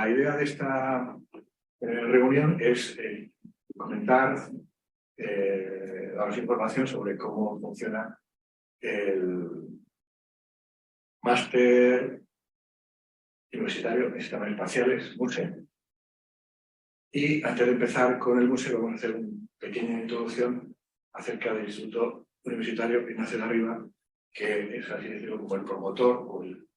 La idea de esta reunión es comentar, daros información sobre cómo funciona el máster universitario en sistemas espaciales, MUSE. Y antes de empezar con el MUSE, vamos a hacer una pequeña introducción acerca del Instituto Universitario Ignacio de Arriba, que es así decirlo como el promotor o el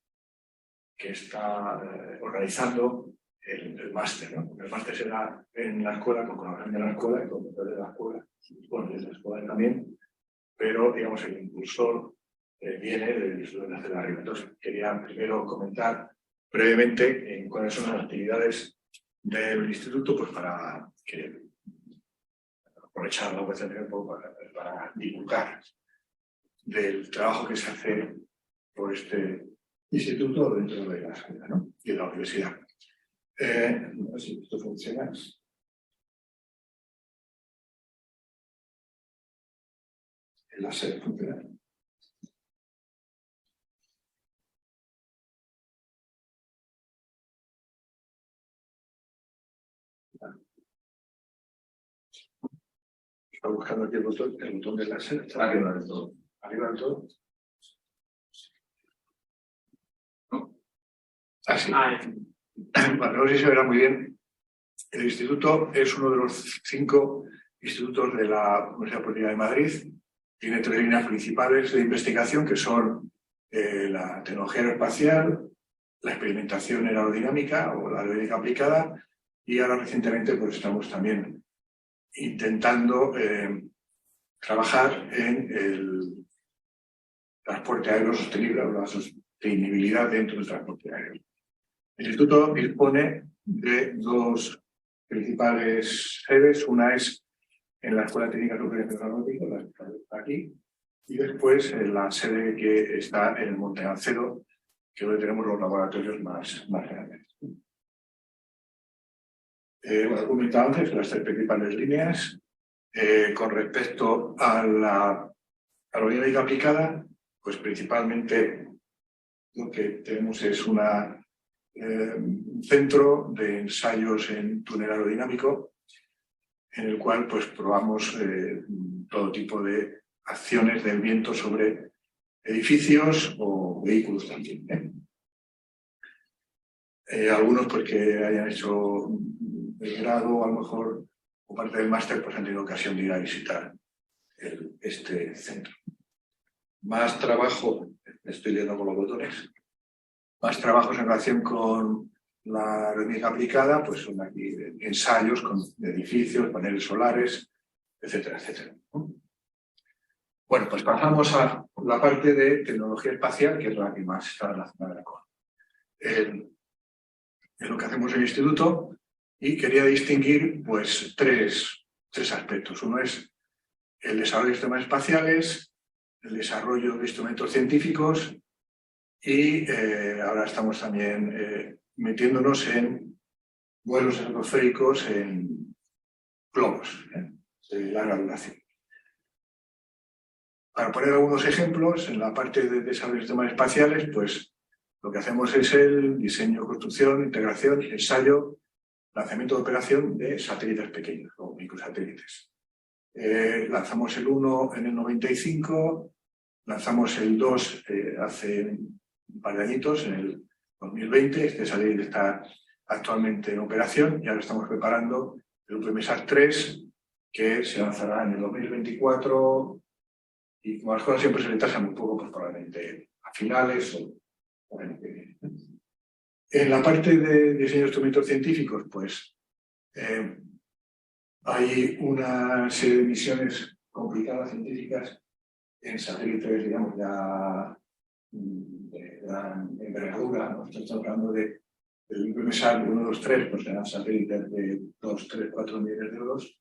que está organizando el máster, ¿no? El máster se da en la escuela, con colaboración de la escuela y con control de la escuela, bueno, desde la escuela también, pero digamos el impulsor viene del Instituto Ignacio de Arriba. Entonces, quería primero comentar brevemente cuáles son las actividades del instituto, pues para aprovechar la ocasión de tiempo para divulgar del trabajo que se hace por este instituto dentro de la escuela, ¿no? Y de la universidad. No sé si esto funciona. El láser funciona. Está buscando aquí el botón del láser. Está arriba del todo. Arriba del todo. ¿No? Así. Bueno, no sé si se verá muy bien. El instituto es uno de los 5 institutos de la Universidad Politécnica de Madrid. Tiene 3 líneas principales de investigación, que son la tecnología aeroespacial, la experimentación en aerodinámica o la aerodinámica aplicada, y ahora recientemente pues estamos también intentando trabajar en el transporte aéreo sostenible o la sostenibilidad dentro del transporte aéreo. El instituto dispone de 2 principales sedes. Una es en la Escuela Técnica Superior de Aeronáutica, la que está aquí, y después en la sede que está en el Monte Gancedo, que es donde tenemos los laboratorios más grandes. Bueno, he comentado antes las 3 principales líneas. Con respecto a la aerodinámica aplicada, pues principalmente lo que tenemos es un centro de ensayos en túnel aerodinámico, en el cual pues probamos todo tipo de acciones del viento sobre edificios o vehículos también. Algunos pues que hayan hecho el grado, a lo mejor, o parte del máster, pues han tenido ocasión de ir a visitar este centro. Más trabajo, estoy leyendo con los botones, más trabajos en relación con la aerodinámica aplicada, pues son aquí ensayos con edificios, paneles solares, etcétera, etcétera. Bueno, pues pasamos a la parte de tecnología espacial, que es la que más está relacionada con lo que hacemos en el instituto, y quería distinguir pues tres aspectos. Uno es el desarrollo de sistemas espaciales, el desarrollo de instrumentos científicos y ahora estamos también metiéndonos en vuelos estratosféricos en globos de larga duración. Para poner algunos ejemplos, en la parte de desarrollo de sistemas espaciales, pues lo que hacemos es el diseño, construcción, integración, ensayo, lanzamiento de operación de satélites pequeños o microsatélites. Lanzamos el 1 en el 95, lanzamos el 2 hace un par de añitos, en el 2020. Este satélite está actualmente en operación y ahora estamos preparando el UPMSAT 3, que se lanzará en el 2024 y como las cosas siempre se retrasan un poco, pues probablemente a finales o en el que viene. En la parte de diseño de instrumentos científicos, pues hay una serie de misiones complicadas científicas en satélites, digamos, ya de gran envergadura, ¿no? Estamos hablando del UPMSAT 1, 2, 3, pues eran satélites de 2, 3, 4 millones de euros.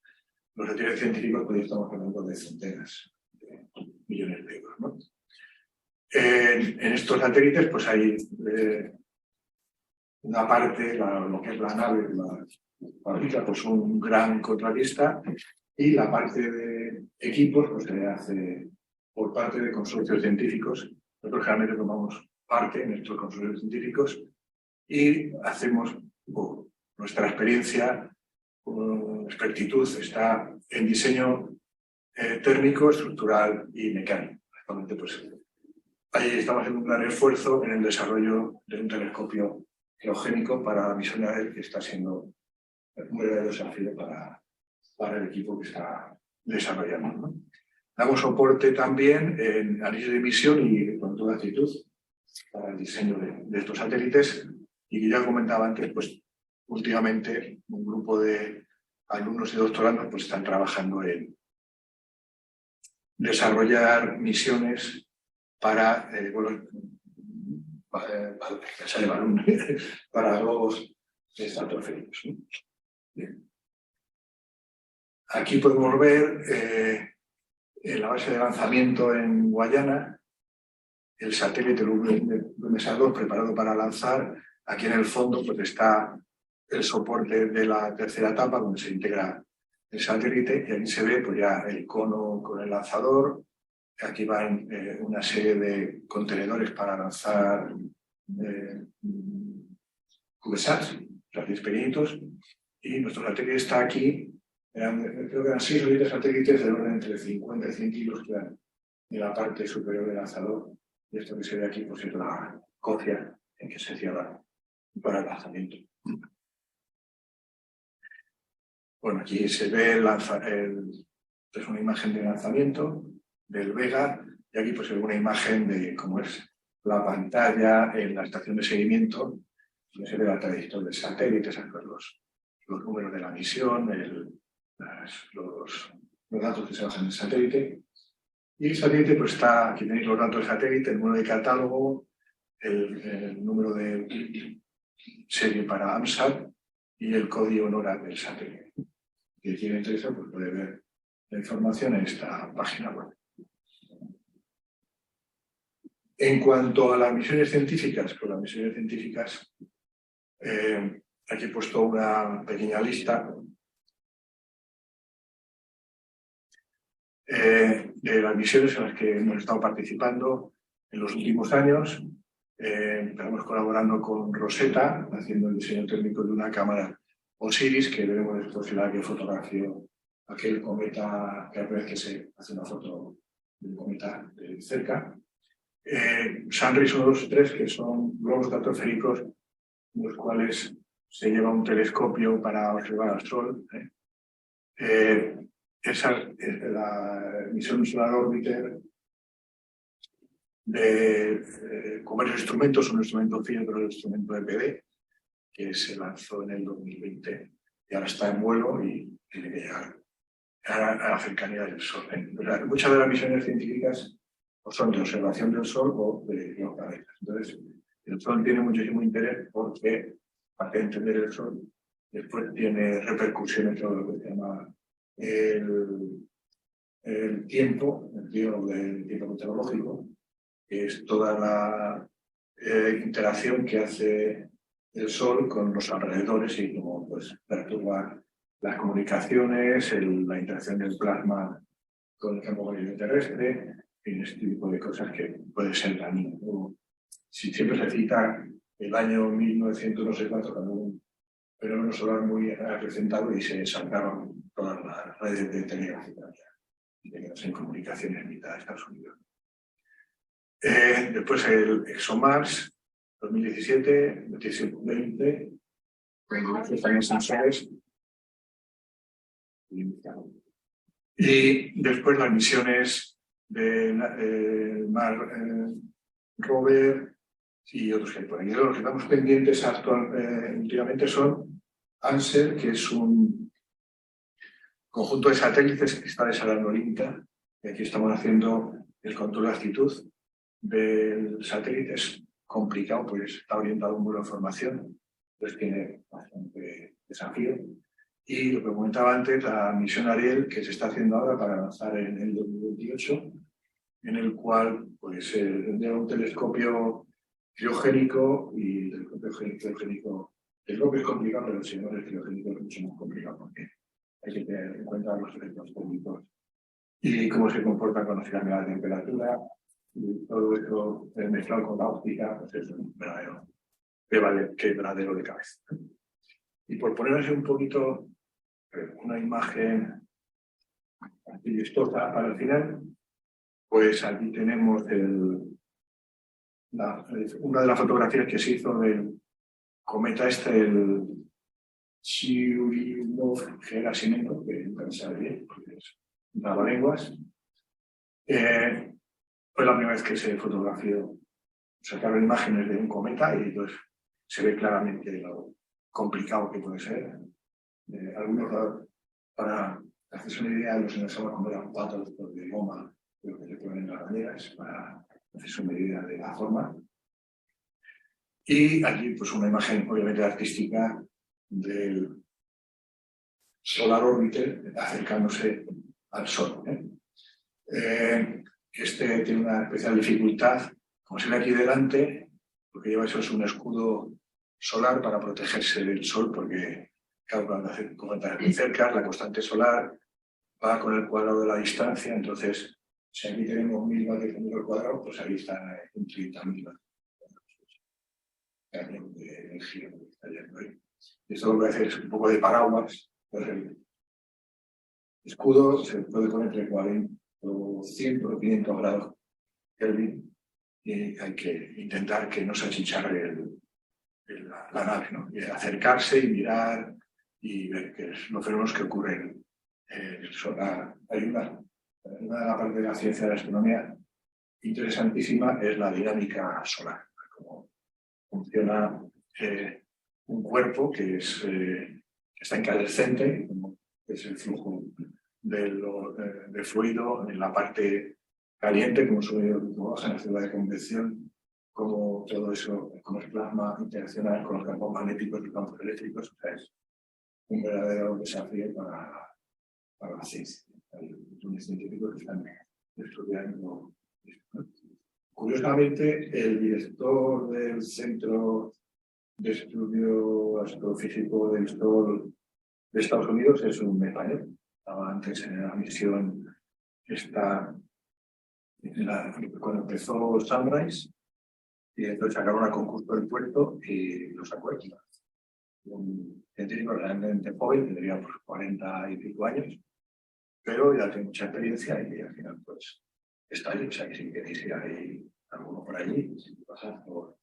Los satélites científicos, pues ya estamos hablando de centenas de millones de euros, ¿no? En estos satélites, pues hay una parte, lo que es la nave, la fábrica, pues un gran contratista, y la parte de equipos pues se hace por parte de consorcios científicos. Nosotros generalmente tomamos parte en estos consorcios científicos y hacemos nuestra experiencia, expertitud está en diseño térmico, estructural y mecánico. Realmente, pues, ahí estamos haciendo un gran esfuerzo en el desarrollo de un telescopio criogénico para la misión AREL, que está siendo un verdadero desafío para el equipo que está desarrollando, ¿no? Damos soporte también en análisis de emisión y control de actitud para el diseño de estos satélites, y que ya comentaba antes, pues últimamente un grupo de alumnos y doctorandos pues están trabajando en desarrollar misiones para para globos estratosféricos. Bien. Aquí podemos ver en la base de lanzamiento en Guayana el satélite UMESA-2 preparado para lanzar. Aquí en el fondo pues está el soporte de la tercera etapa donde se integra el satélite, y aquí se ve pues ya el cono con el lanzador. Aquí van una serie de contenedores para lanzar CubeSats, satélites pequeñitos, y nuestro satélite está aquí. Creo que eran 6 o 7 satélites de orden entre 50 y 100 kilos que eran en la parte superior del lanzador, y esto que se ve aquí pues es la cofia en que se cierra para el lanzamiento. Bueno, aquí se ve es una imagen de lanzamiento del Vega, y aquí pues es una imagen de cómo es la pantalla en la estación de seguimiento, donde se ve la trayectoria del satélite, los números de la misión, los datos que se bajan del satélite. Y el satélite pues está, aquí tenéis los datos del satélite, el número de catálogo, el número de serie para AMSAT y el código NORAD del satélite. Si tiene interés, pues puede ver la información en esta página web. En cuanto a las misiones científicas, pues las misiones científicas, aquí he puesto una pequeña lista de las misiones en las que hemos estado participando en los últimos años. Estamos colaborando con Rosetta, haciendo el diseño técnico de una cámara Osiris, que veremos después en la que fotografió aquel cometa, que a veces que se hace una foto del cometa de cerca. SANRIS 1, 2 y 3, que son globos estratosféricos, en los cuales se lleva un telescopio para observar al Sol. Esa es la misión Solar Orbiter con varios instrumentos, un instrumento fino, pero el instrumento EPD, que se lanzó en el 2020 y ahora está en vuelo y tiene que llegar a la cercanía del Sol. Muchas de las misiones científicas o son de observación del Sol o de los planetas. Entonces, el Sol tiene muchísimo interés porque, aparte de entender el Sol, después tiene repercusiones en lo que se llama el tiempo meteorológico, que es toda la interacción que hace el Sol con los alrededores y cómo pues, perturba las comunicaciones, la interacción del plasma con el campo magnético terrestre, y ese tipo de cosas que puede ser dañino. Si siempre se cita el año 1900, no sé cuánto, cuando un fenómeno solar muy acrecentado y se saltaron todas las redes de telegráfica y en comunicaciones en mitad de Estados Unidos. Después el ExoMars 2017, 2020, con también sensores. Y después las misiones de Mars Rover y otros que hay por ahí. Los que estamos pendientes últimamente son ANSER, que es un conjunto de satélites que está desarrollando el INTA, y aquí estamos haciendo el control de actitud del satélite. Es complicado, pues está orientado a un vuelo de formación, entonces tiene bastante desafío. Y lo que comentaba antes, la misión Ariel, que se está haciendo ahora para lanzar en el 2028, en el cual pues, tendrá un telescopio criogénico, y el telescopio criogénico es complicado, pero el señor criogénico es mucho más complicado porque hay que tener en cuenta los efectos térmicos y cómo se comporta cuando se cambia la temperatura, y todo esto mezclado con la óptica, pues es un verdadero quebradero de cabeza. Y por ponerse un poquito una imagen vistosa para el final, pues aquí tenemos una de las fotografías que se hizo del cometa el Churyumov-Gerasimenko, que nunca me sabe bien, porque es trabalenguas. Fue la primera vez que se fotografió, sacaron imágenes de un cometa y entonces se ve claramente lo complicado que puede ser. Algunos, para hacerse una idea, los enlazamos como eran patos de goma, lo que se ponen en las banderas, para hacerse una idea de la forma. Y aquí, pues, una imagen, obviamente, artística del Solar Orbiter acercándose al Sol. Este tiene una especial dificultad, como se ve aquí delante, porque lleva eso es un escudo solar para protegerse del Sol, porque, claro, cuando hace cometas muy cerca, la constante solar va con el cuadrado de la distancia. Entonces, si aquí tenemos 1000 vatios por metro cuadrado, pues ahí están en 30.000 vatios de energía que está yendo ahí. Y esto lo que hace es un poco de paraguas. El escudo se puede poner entre 40 o 100 o 500 grados Kelvin, y hay que intentar que no se achicharre la nave, ¿no? Y acercarse y mirar y ver qué es los fenómenos que ocurren. Hay una de las partes de la ciencia de la astronomía interesantísima, es la dinámica solar, cómo funciona un cuerpo que está incandescente, como es el flujo de fluido en la parte caliente, como baja en la ciudad de convección, como todo eso, como el plasma interacciona con los campos magnéticos y los campos eléctricos. O sea, es un verdadero desafío para la ciencia. Hay unos científicos que están estudiando. Curiosamente, el director del Centro de Estudio Astrofísico del Sol de Estados Unidos es un español. Estaba antes en la misión cuando empezó Sunrise, y entonces sacaron a concurso del puerto y lo sacó aquí. Un científico realmente joven, tendría por 40 y pico años, pero ya tiene mucha experiencia y al final pues está ahí. O sea, que si queréis ir ahí, alguno por allí, si pasas por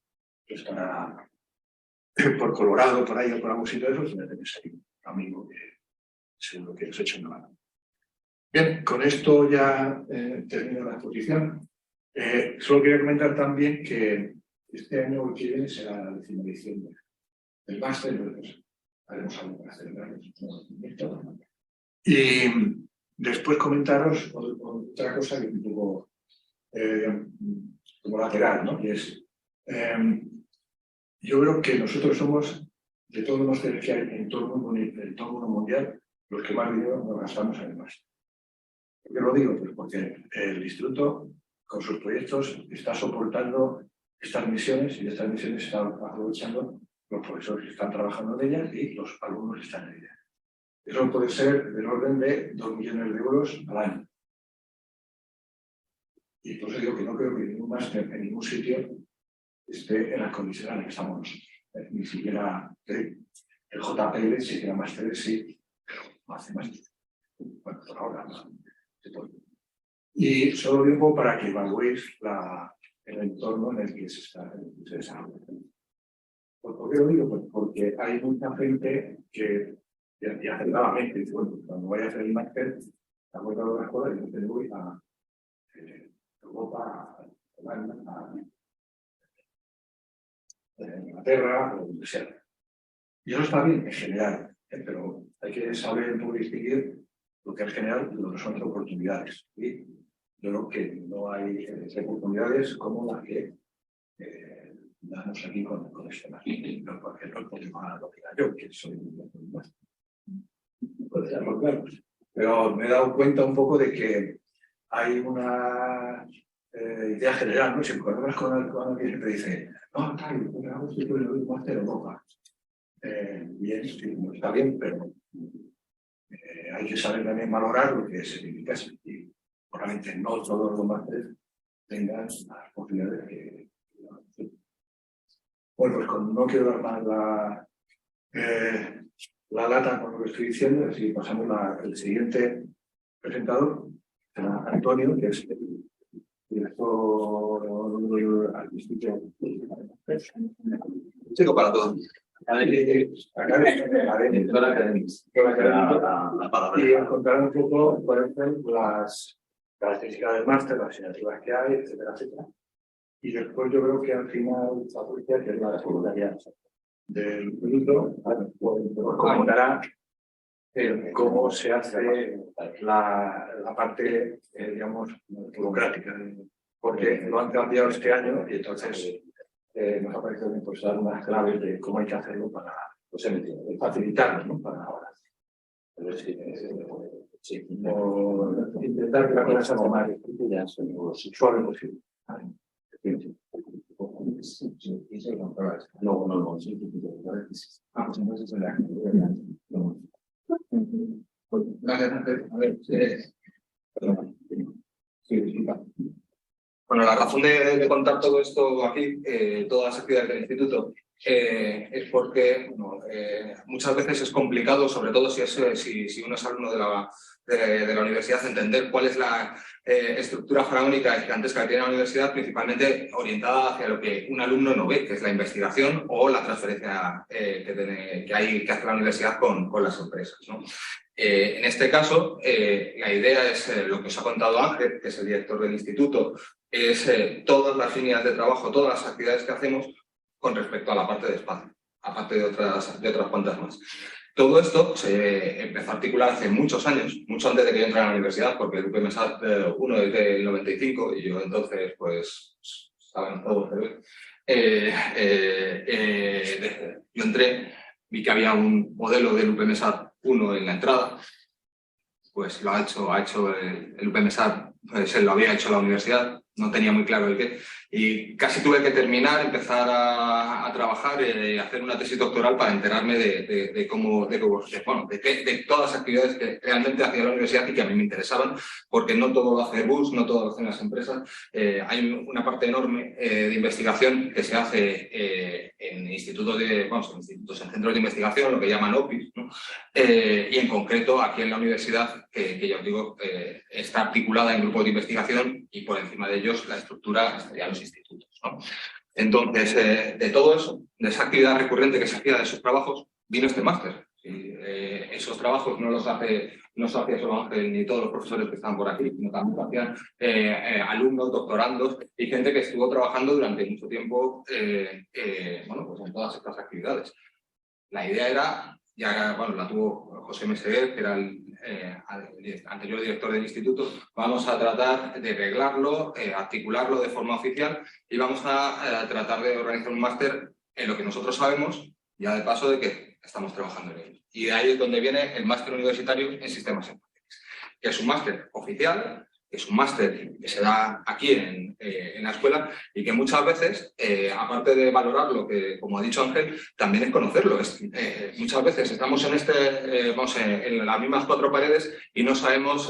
Colorado, por ahí o por algún sitio de esos, tenéis ahí un amigo que seguro que os echa una mano. Bien, con esto ya termino la exposición. Solo quería comentar también que este año que viene será la 10ª edición del máster, entonces haremos algo para celebrar. Y después comentaros otra cosa que es un poco como lateral, ¿no? Y es, yo creo que nosotros somos, de todos los seres que hay en todo el mundo mundial, los que más dinero nos gastamos en el máster. ¿Por qué lo digo? Pues porque el instituto, con sus proyectos, está soportando estas misiones, y estas misiones están aprovechando los profesores que están trabajando en ellas y los alumnos que están en ellas. Eso puede ser del orden de 2 millones de euros al año. Y por eso digo que no creo que ningún máster en ningún sitio esté en las condiciones en las que estamos nosotros. Ni siquiera el JPL, si quiera máster, sí, pero no hace máster. Bueno, por ahora no. Y solo digo para que evaluéis el entorno en el que se desarrolla. ¿Por qué lo digo? Pues porque hay mucha gente que, y acertadamente, dice, bueno, cuando vaya a hacer el máster, a vuelta de la escuela, y entonces voy a Europa, a Holanda, a Inglaterra, o donde sea. Y eso está bien en general, pero hay que saber distinguir lo que es general y lo que son las oportunidades. ¿Sí? Yo creo que no hay oportunidades como las que damos aquí con este máster. No, porque no es porque lo diga yo, que soy un máster. Pero me he dado cuenta un poco de que hay una idea general, ¿no? Si me conozcas con alguien que te dice, no, tal, un máster en Europa. Bien, sí, está bien, pero hay que saber también valorar lo que significa. Y probablemente no todos los másteres tengan las posibilidades que... Bueno, pues no quiero dar más la lata con lo que estoy diciendo, así pasamos el siguiente presentador, será Antonio, que es el director artístico. Chico para todos. Y encontrar un poco cuáles son las características del máster, las asignaturas que hay, etcétera, etcétera. Y después yo creo que al final la policía, que es la secundaria del producto, pues comentará cómo se hace la parte, digamos, burocrática, porque lo han cambiado este año y entonces nos ha parecido pues, dar unas claves de cómo hay que hacerlo para facilitarnos, ¿no? Para ahora. Sí, intentar que la cosa sea lo más suave posible. No. Pues entonces Bueno, la razón de contar todo esto aquí, todas las actividades del instituto, es porque bueno, muchas veces es complicado, sobre todo si uno es alumno de la universidad, entender cuál es la estructura faraónica y gigantesca que tiene la universidad, principalmente orientada hacia lo que un alumno no ve, que es la investigación o la transferencia que hace la universidad con las empresas, ¿no? En este caso, la idea es lo que os ha contado Ángel, que es el director del instituto, es todas las líneas de trabajo, todas las actividades que hacemos con respecto a la parte de espacio, aparte de otras cuantas más. Todo esto se empezó a articular hace muchos años, mucho antes de que yo entrara a la universidad, porque el UPMSAT 1 es del 95 y yo entonces pues estaba en todo. Yo entré, vi que había un modelo del UPMSAT 1 en la entrada, pues lo ha hecho el UPMSAT, pues él lo había hecho la universidad, no tenía muy claro el qué, y casi tuve que empezar a trabajar y hacer una tesis doctoral para enterarme de todas las actividades que realmente hacía la universidad y que a mí me interesaban, porque no todo lo hace Airbus, no todo lo hacen las empresas. Hay una parte enorme de investigación que se hace en institutos, en centros de investigación, lo que llaman OPIs, ¿no? Y en concreto aquí en la universidad, que ya os digo, está articulada en grupos de investigación y por encima de ellos la estructura estaría los institutos, ¿no? Entonces, de todo eso, de esa actividad recurrente que se hacía de esos trabajos, vino este máster. Esos trabajos no los hacía solo Ángel ni todos los profesores que están por aquí, sino también lo hacían alumnos, doctorandos y gente que estuvo trabajando durante mucho tiempo pues en todas estas actividades. La idea era, la tuvo José Meseguer, que era el anterior director del instituto, vamos a tratar de reglarlo, articularlo de forma oficial y vamos a tratar de organizar un máster en lo que nosotros sabemos, ya de paso de que estamos trabajando en ello. Y de ahí es donde viene el máster universitario en sistemas informáticos, que es un máster oficial, que es un máster que se da aquí en la escuela y que muchas veces, aparte de valorarlo, que como ha dicho Ángel, también es conocerlo. Muchas veces estamos en las mismas cuatro paredes y no sabemos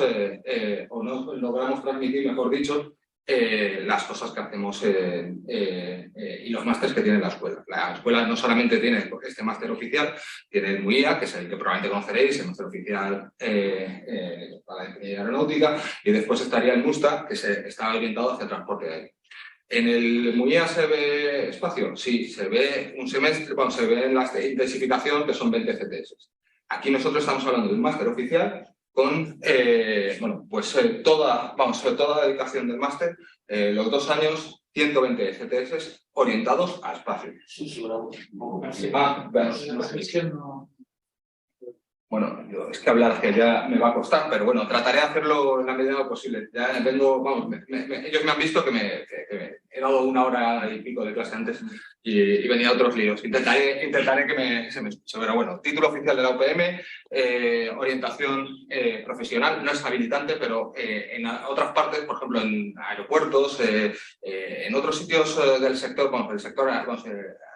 o no logramos transmitir, mejor dicho, las cosas que hacemos y los másteres que tiene la escuela. La escuela no solamente tiene este máster oficial, tiene el MUIA, que es el que probablemente conoceréis, el máster oficial para la ingeniería aeronáutica, y después estaría el MUSTA, que está orientado hacia el transporte aéreo. ¿En el MUIA se ve espacio? Sí, se ve un semestre, se ve en la intensificación, que son 20 CTS. Aquí nosotros estamos hablando de un máster oficial con toda la dedicación del máster, los 2 años, 120 FTS orientados a espacio. Bueno, es que hablar que ya me va a costar, pero bueno, trataré de hacerlo en la medida de lo posible. Ya ellos me han visto que he dado 1 hora y pico de clase antes y venía a otros líos. Intentaré que se me escuche. Pero bueno, título oficial de la UPM, orientación profesional, no es habilitante, pero en otras partes, por ejemplo, en aeropuertos, en otros sitios del sector,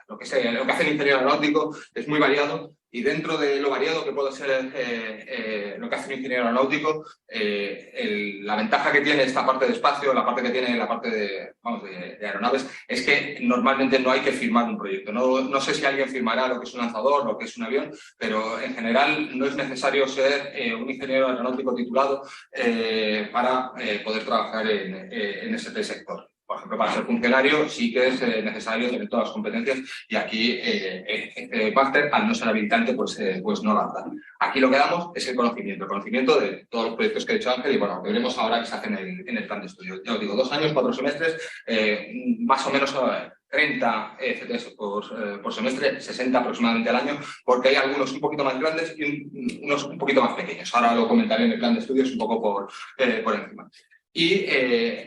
lo que hace el ingeniero aeronáutico es muy variado, y dentro de lo variado que puede ser lo que hace un ingeniero aeronáutico, la ventaja que tiene esta parte de espacio, la parte que tiene la parte de aeronaves, es que normalmente no hay que firmar un proyecto. No sé si alguien firmará lo que es un lanzador, lo que es un avión, pero en general no es necesario ser un ingeniero aeronáutico titulado para poder trabajar en ese sector. Por ejemplo, para ser funcionario sí que es necesario tener todas las competencias, y aquí este máster, al no ser habilitante, pues no la da. Aquí lo que damos es el conocimiento de todos los proyectos que ha dicho Ángel, y bueno, que veremos ahora que se hacen en el plan de estudio. Ya os digo, 2 años, 4 semestres, más o menos 30 FTS por semestre, 60 aproximadamente al año, porque hay algunos un poquito más grandes y unos un poquito más pequeños. Ahora lo comentaré en el plan de estudios un poco por encima. Y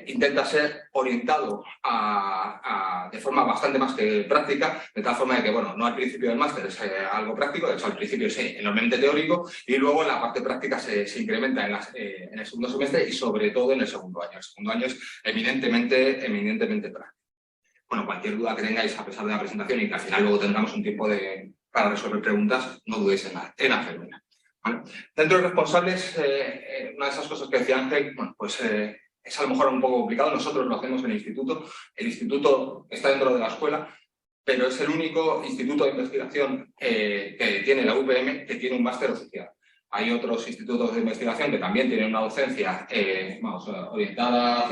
intenta ser orientado de forma bastante más que práctica, de tal forma de que, bueno, no al principio del máster es algo práctico, de hecho al principio es enormemente teórico, y luego la parte práctica se incrementa en el segundo semestre y sobre todo en el segundo año. El segundo año es eminentemente práctico. Bueno, cualquier duda que tengáis a pesar de la presentación, y que al final luego tendremos un tiempo para resolver preguntas, no dudéis en hacérmela. ¿Vale? Dentro de responsables, una de esas cosas que decía Ángel, bueno, pues es a lo mejor un poco complicado. Nosotros lo hacemos en el instituto. El instituto está dentro de la escuela, pero es el único instituto de investigación que tiene la UPM que tiene un máster oficial. Hay otros institutos de investigación que también tienen una docencia orientada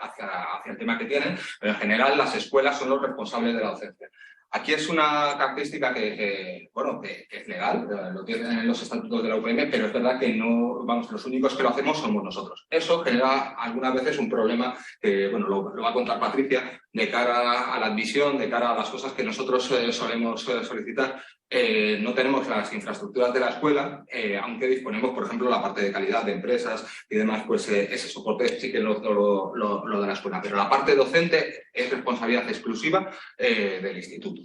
hacia el tema que tienen, pero en general las escuelas son los responsables de la docencia. Aquí es una característica que es legal, lo tienen los estatutos de la UPM, pero es verdad que no, los únicos que lo hacemos somos nosotros. Eso genera algunas veces un problema que, bueno, lo va a contar Patricia, de cara a la admisión, de cara a las cosas que nosotros solemos solicitar. No tenemos las infraestructuras de la escuela, aunque disponemos, por ejemplo, la parte de calidad de empresas y demás, pues ese soporte sí que lo da la escuela. Pero la parte docente es responsabilidad exclusiva del instituto.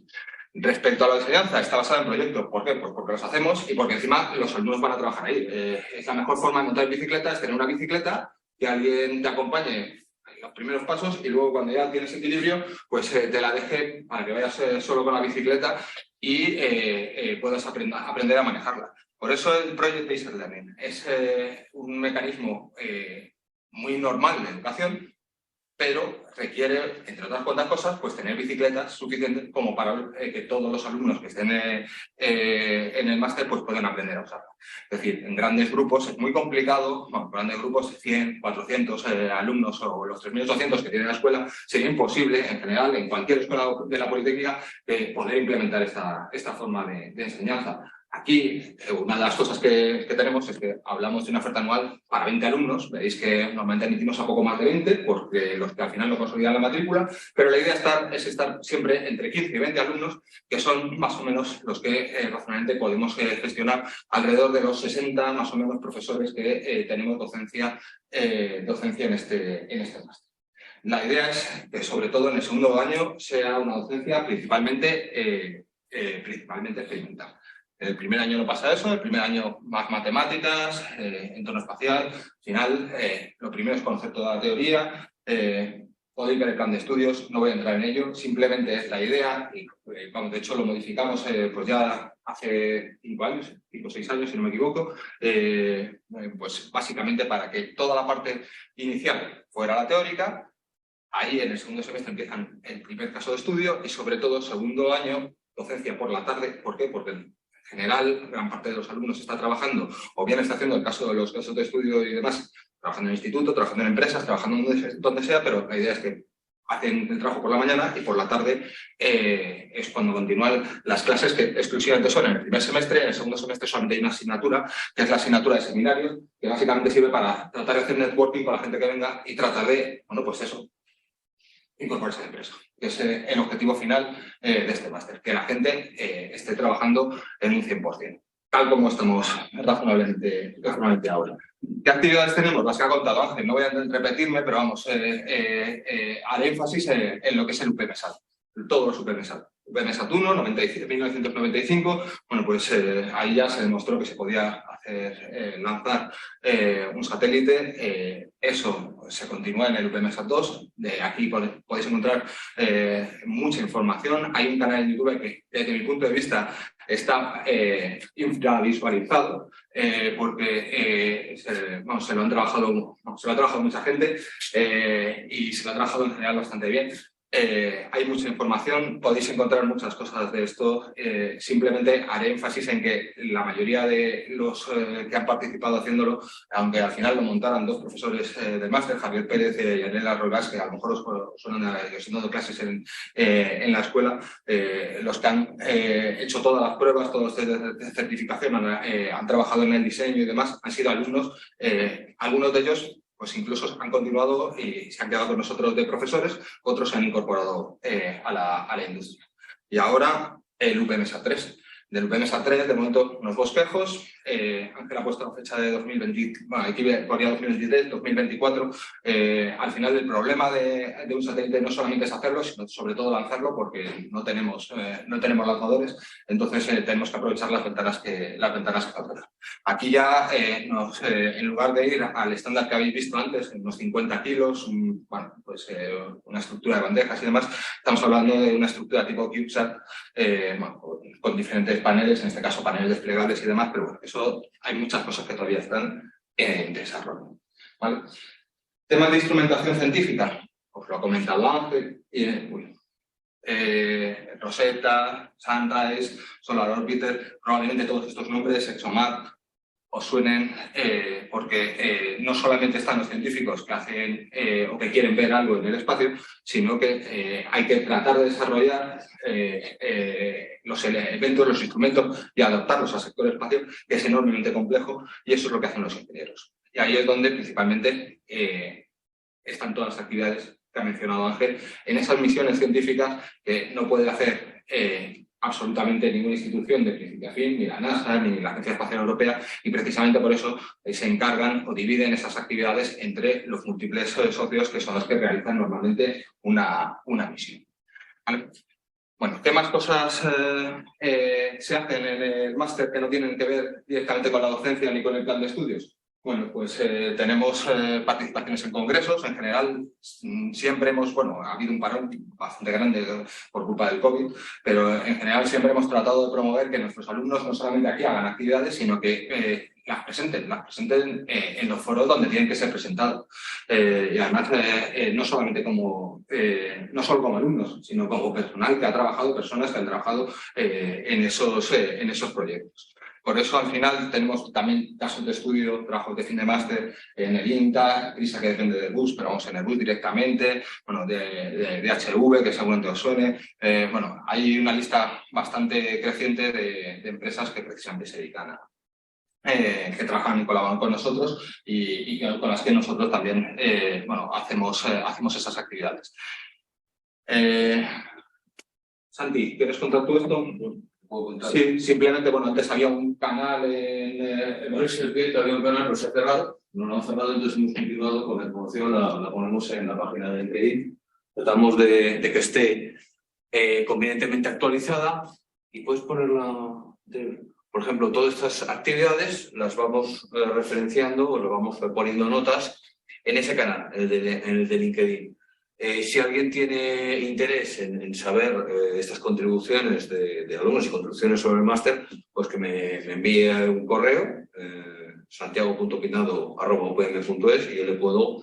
Respecto a la enseñanza, está basada en proyectos. ¿Por qué? Pues porque los hacemos y porque encima los alumnos van a trabajar ahí. Es la mejor forma de montar bicicleta, es tener una bicicleta, que alguien te acompañe en los primeros pasos, y luego cuando ya tienes equilibrio, pues te la deje para que vayas solo con la bicicleta y puedas aprender a manejarla. Por eso el Project Based Learning es un mecanismo muy normal de educación, pero requiere, entre otras cuantas cosas, pues tener bicicletas suficientes como para que todos los alumnos que estén en el máster pues puedan aprender a usarla. Es decir, en grandes grupos es muy complicado, bueno, en grandes grupos, 100, 400 alumnos o los 3.800 que tiene la escuela, sería imposible, en general, en cualquier escuela de la Politécnica, poder implementar esta forma de enseñanza. Aquí, una de las cosas que tenemos es que hablamos de una oferta anual para 20 alumnos. Veis que normalmente admitimos a poco más de 20, porque los que al final no consolidan la matrícula, pero la idea es estar siempre entre 15 y 20 alumnos, que son más o menos los que razonablemente podemos gestionar alrededor de los 60 más o menos profesores que tenemos docencia en este máster. La idea es que, sobre todo en el segundo año, sea una docencia principalmente experimental. El primer año no pasa eso, el primer año más matemáticas, entorno espacial. Al final, lo primero es conocer toda la teoría. Podéis ver el plan de estudios, no voy a entrar en ello, simplemente es la idea, y de hecho lo modificamos pues ya hace 5 o 6 años, si no me equivoco, pues básicamente para que toda la parte inicial fuera la teórica. Ahí en el segundo semestre empiezan el primer caso de estudio, y sobre todo segundo año, docencia por la tarde. ¿Por qué? Porque en general gran parte de los alumnos está trabajando, o bien está haciendo los casos de estudio y demás, trabajando en el instituto, trabajando en empresas, trabajando donde sea, pero la idea es que hacen el trabajo por la mañana y por la tarde es cuando continúan las clases, que exclusivamente son en el primer semestre. En el segundo semestre solamente hay una asignatura, que es la asignatura de seminarios, que básicamente sirve para tratar de hacer networking con la gente que venga y tratar de, bueno, pues eso, incorporarse a la empresa, que es el objetivo final de este máster, que la gente esté trabajando en un 100%, tal como estamos razonablemente ahora. ¿Qué actividades tenemos? Las que ha contado Ángel. No voy a repetirme, pero vamos, haré énfasis en lo que es el UPM-SAL, todos los UPM-SAL. UPM Saturno, 1995, bueno, pues ahí ya se demostró que se podía hacer, lanzar un satélite. Eso se continúa en el UPM Sat2. De aquí podéis encontrar mucha información. Hay un canal en YouTube que, desde mi punto de vista, está infravisualizado porque se lo han trabajado, se lo ha trabajado mucha gente y se lo ha trabajado en general bastante bien. Hay mucha información, podéis encontrar muchas cosas de esto. Simplemente haré énfasis en que la mayoría de los que han participado haciéndolo, aunque al final lo montaran dos profesores del máster, Javier Pérez y Yanela Roldás, que a lo mejor os suenan, que os han dado clases en la escuela, los que han hecho todas las pruebas, todos los test de certificación, han trabajado en el diseño y demás, han sido alumnos, algunos de ellos pues incluso han continuado y se han quedado con nosotros de profesores, otros se han incorporado a la industria. Y ahora el UPM Sat3. Del UPM Sat3, de momento, unos bosquejos. Ángel ha puesto la fecha de 2020, bueno, aquí ponía 2023, 2024. Al final, el problema de un satélite no solamente es hacerlo, sino sobre todo lanzarlo, porque no tenemos lanzadores. Entonces, tenemos que aprovechar las ventanas que faltan. Aquí ya, en lugar de ir al estándar que habéis visto antes, unos 50 kilos, bueno, pues, una estructura de bandejas y demás, estamos hablando de una estructura tipo CubeSat, bueno, con diferentes paneles, en este caso paneles desplegables y demás, pero bueno, eso hay muchas cosas que todavía están en desarrollo. ¿Vale? Temas de instrumentación científica, os lo ha comentado Ángel, Rosetta, Sunrise, Solar Orbiter, probablemente todos estos nombres, ExoMat, os suenen porque no solamente están los científicos que hacen o que quieren ver algo en el espacio, sino que hay que tratar de desarrollar los elementos, los instrumentos y adaptarlos al sector espacio, que es enormemente complejo, y eso es lo que hacen los ingenieros. Y ahí es donde principalmente están todas las actividades que ha mencionado Ángel, en esas misiones científicas que no puede hacer absolutamente ninguna institución de principio a fin, ni la NASA, ni la Agencia Espacial Europea, y precisamente por eso se encargan o dividen esas actividades entre los múltiples socios que son los que realizan normalmente una misión. ¿Vale? Bueno, ¿qué más cosas se hacen en el máster que no tienen que ver directamente con la docencia ni con el plan de estudios? Bueno, pues tenemos participaciones en congresos. En general, siempre ha habido un parón bastante grande por culpa del COVID, pero en general siempre hemos tratado de promover que nuestros alumnos no solamente aquí hagan actividades, sino que las presenten en los foros donde tienen que ser presentados. Y además, no solo como alumnos, sino como personal que ha trabajado, personas que han trabajado en esos proyectos. Por eso, al final, tenemos también casos de estudio, trabajos de fin de máster en el INTA, ISA que depende del BUS, pero vamos en el BUS directamente, bueno, de HV, que seguramente os suene. Bueno, hay una lista bastante creciente de empresas que precisamente se dedican que trabajan y colaboran con nosotros y con las que nosotros también hacemos esas actividades. Santi, ¿quieres contar tú esto? Sí, simplemente, antes había un canal en el circuito, había un canal, pero se ha cerrado. No lo han cerrado, entonces hemos continuado con la información, la ponemos en la página de LinkedIn. Tratamos de que esté convenientemente actualizada y puedes ponerla. Por ejemplo, todas estas actividades las vamos referenciando o le vamos poniendo notas en ese canal, en el de LinkedIn. Si alguien tiene interés en saber estas contribuciones de alumnos y contribuciones sobre el máster, pues que me envíe un correo, santiago.pinado@upm.es, y yo le puedo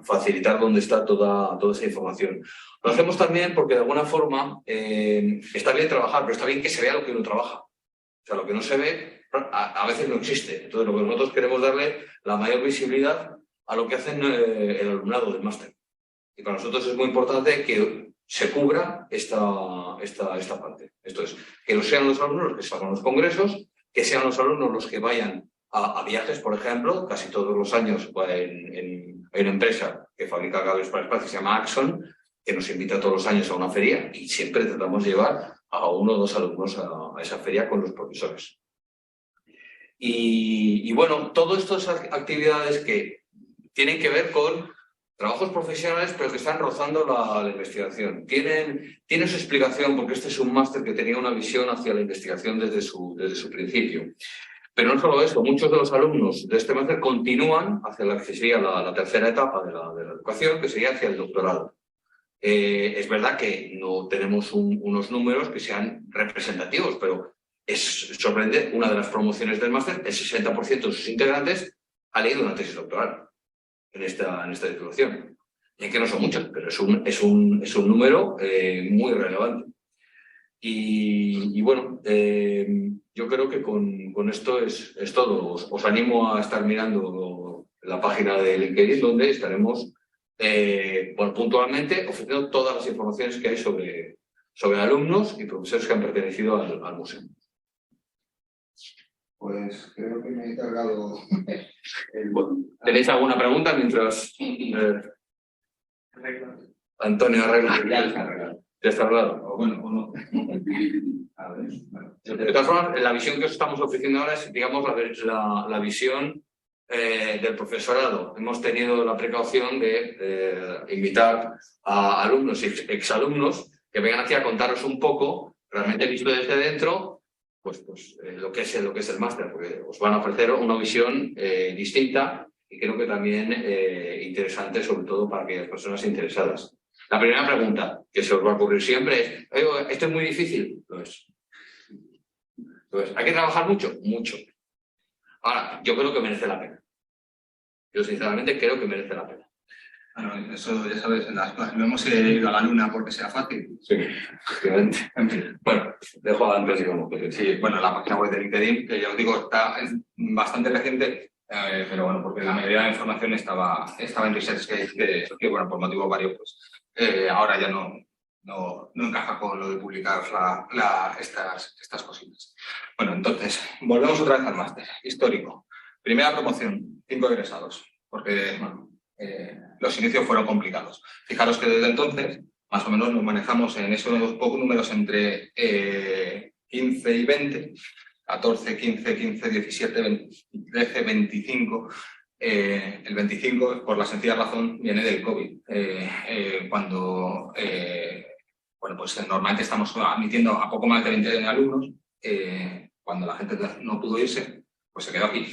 facilitar dónde está toda esa información. Lo hacemos también porque de alguna forma está bien trabajar, pero está bien que se vea lo que uno trabaja. O sea, lo que no se ve a veces no existe. Entonces, lo que nosotros queremos darle la mayor visibilidad a lo que hacen el alumnado del máster. Y para nosotros es muy importante que se cubra esta parte. Esto es, que no sean los alumnos los que salgan a los congresos, que sean los alumnos los que vayan a viajes, por ejemplo. Casi todos los años hay una empresa que fabrica cables para el espacio, se llama Axon, que nos invita todos los años a una feria, y siempre tratamos de llevar a uno o dos alumnos a esa feria con los profesores. Y bueno, todas estas actividades que tienen que ver con Trabajos profesionales, pero que están rozando la investigación. Tienen su explicación, porque este es un máster que tenía una visión hacia la investigación desde su principio. Pero no solo eso, muchos de los alumnos de este máster continúan hacia la que sería la tercera etapa de la educación, que sería hacia el doctorado. Es verdad que no tenemos unos números que sean representativos, pero es sorprendente, una de las promociones del máster, el 60% de sus integrantes ha leído una tesis doctoral en esta titulación. Y que no son muchos, pero es un número muy relevante. Y bueno, yo creo que con esto es todo. Os animo a estar mirando la página de LinkedIn, donde estaremos puntualmente ofreciendo todas las informaciones que hay sobre alumnos y profesores que han pertenecido al museo. Pues creo que me he cargado Bueno, ¿tenéis alguna pregunta mientras Antonio arregla? Ya está arreglado. Ya está arreglado. O bueno, o no. A ver, bueno. De todas formas, la visión que os estamos ofreciendo ahora es, digamos, la visión del profesorado. Hemos tenido la precaución de invitar a alumnos y exalumnos que vengan aquí a contaros un poco, realmente visto desde dentro, pues lo que es el máster, porque os van a ofrecer una visión distinta y creo que también interesante, sobre todo para aquellas personas interesadas. La primera pregunta que se os va a ocurrir siempre es: ¿esto es muy difícil? Lo es. ¿Hay que trabajar mucho? Mucho. Ahora, yo creo que merece la pena. Yo sinceramente creo que merece la pena. Bueno, eso ya sabes, en las cosas no hemos ido a la luna porque sea fácil. Sí, efectivamente. En fin. Bueno, dejo a Antonio. Sí, bueno, la página web de LinkedIn, que ya os digo, es bastante reciente, pero bueno, porque la mayoría de la información estaba en Research, que bueno, por motivos varios, pues ahora ya no encaja con lo de publicar estas cositas. Bueno, entonces, volvemos otra vez al máster histórico. Primera promoción, 5 egresados, porque bueno, los inicios fueron complicados. Fijaros que desde entonces, más o menos nos manejamos en esos pocos números entre 15 y 20, 14, 15, 15, 17, 20, 13, 25. El 25, por la sencilla razón, viene del COVID. Cuando bueno, pues normalmente estamos admitiendo a poco más de 20 alumnos, cuando la gente no pudo irse, pues se quedó aquí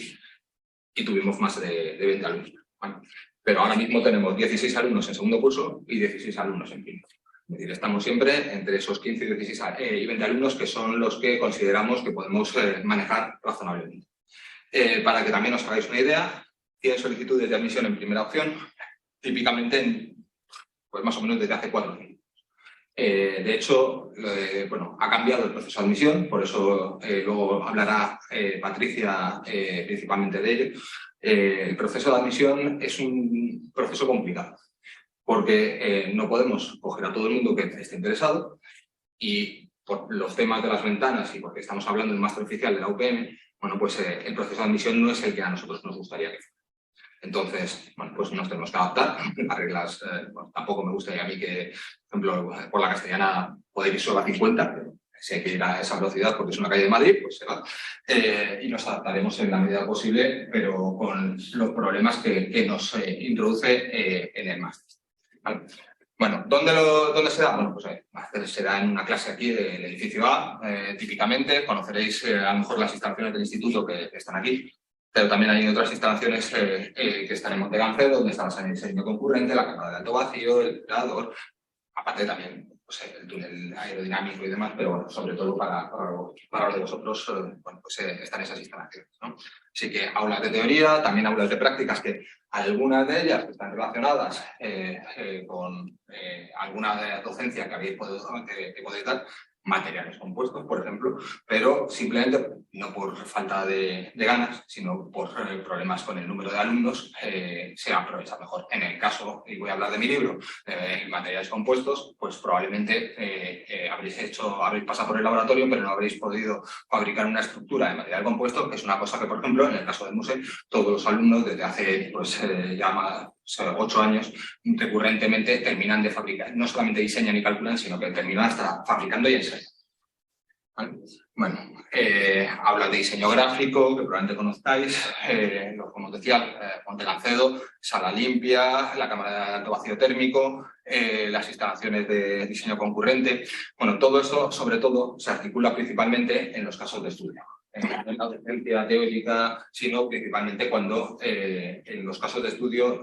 y tuvimos más de 20 alumnos. Bueno, pero ahora mismo tenemos 16 alumnos en segundo curso y 16 alumnos en quinto. Es decir, estamos siempre entre esos 15 y 16 y 20 alumnos, que son los que consideramos que podemos manejar razonablemente. Para que también os hagáis una idea, tienen solicitudes de admisión en primera opción, típicamente pues más o menos desde hace 4 años. De hecho, bueno, ha cambiado el proceso de admisión, por eso luego hablará Patricia principalmente de ello. El proceso de admisión es un proceso complicado, porque no podemos coger a todo el mundo que esté interesado y por los temas de las ventanas y porque estamos hablando del máster oficial de la UPM, bueno, pues el proceso de admisión no es el que a nosotros nos gustaría que fuera. Entonces, bueno, pues nos tenemos que adaptar. Las reglas, bueno, tampoco me gustaría a mí que, por ejemplo, por la Castellana poder ir solo a 50, pero si hay que ir a esa velocidad porque es una calle de Madrid, pues se va. Y nos adaptaremos en la medida posible, pero con los problemas que nos introduce en el máster. ¿Vale? Bueno, ¿dónde se da? Bueno, pues el máster se da en una clase aquí del edificio A, típicamente. Conoceréis a lo mejor las instalaciones del instituto que están aquí. Pero también hay otras instalaciones que están en Montegancedo, donde está la sala de diseño concurrente, la cámara de alto vacío, el operador, aparte también pues, el túnel aerodinámico y demás, pero bueno, sobre todo para los de vosotros, bueno, pues están esas instalaciones, ¿no? Así que aulas de teoría, también aulas de prácticas, que algunas de ellas están relacionadas con alguna docencia que habéis podido dar, materiales compuestos, por ejemplo, pero simplemente no por falta de ganas, sino por problemas con el número de alumnos, se aprovecha mejor. En el caso, y voy a hablar de mi libro, materiales compuestos, pues probablemente habréis pasado por el laboratorio, pero no habréis podido fabricar una estructura de material compuesto, que es una cosa que, por ejemplo, en el caso del museo, todos los alumnos desde hace pues, ya más 8 años recurrentemente terminan de fabricar, no solamente diseñan y calculan, sino que terminan hasta fabricando y ensayando. ¿vale? Bueno, habla de diseño gráfico, que probablemente conozcáis, como os decía, Montelancedo, sala limpia, la cámara de alto vacío térmico, las instalaciones de diseño concurrente. Bueno, todo eso, sobre todo, se articula principalmente en los casos de estudio. En la docencia teórica, sino principalmente cuando en los casos de estudio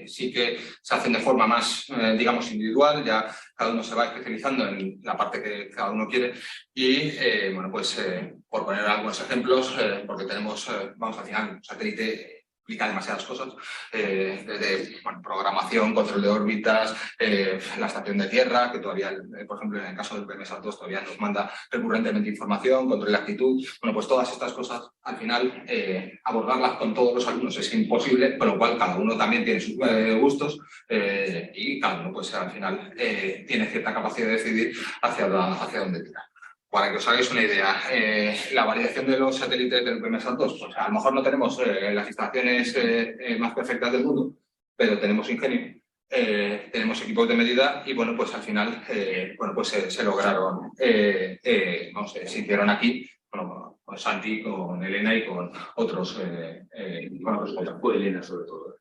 sí que se hacen de forma más, digamos, individual, ya cada uno se va especializando en la parte que cada uno quiere y, bueno, pues por poner algunos ejemplos, porque tenemos, vamos, al final, un satélite implica demasiadas cosas, desde bueno, programación, control de órbitas, la estación de tierra, que todavía, por ejemplo, en el caso del PMSAT-2 todavía nos manda recurrentemente información, control de actitud. Bueno, pues todas estas cosas, al final, abordarlas con todos los alumnos es imposible, con lo cual cada uno también tiene sus gustos y cada uno, pues al final, tiene cierta capacidad de decidir hacia dónde tirar. Para que os hagáis una idea, la variación de los satélites del PMSAT-2, pues a lo mejor no tenemos las instalaciones más perfectas del mundo, pero tenemos ingenio, tenemos equipos de medida y bueno, pues al final bueno, pues se lograron, no sé, se hicieron aquí, bueno, con Santi, con Elena y con otros. Con Elena sobre todo.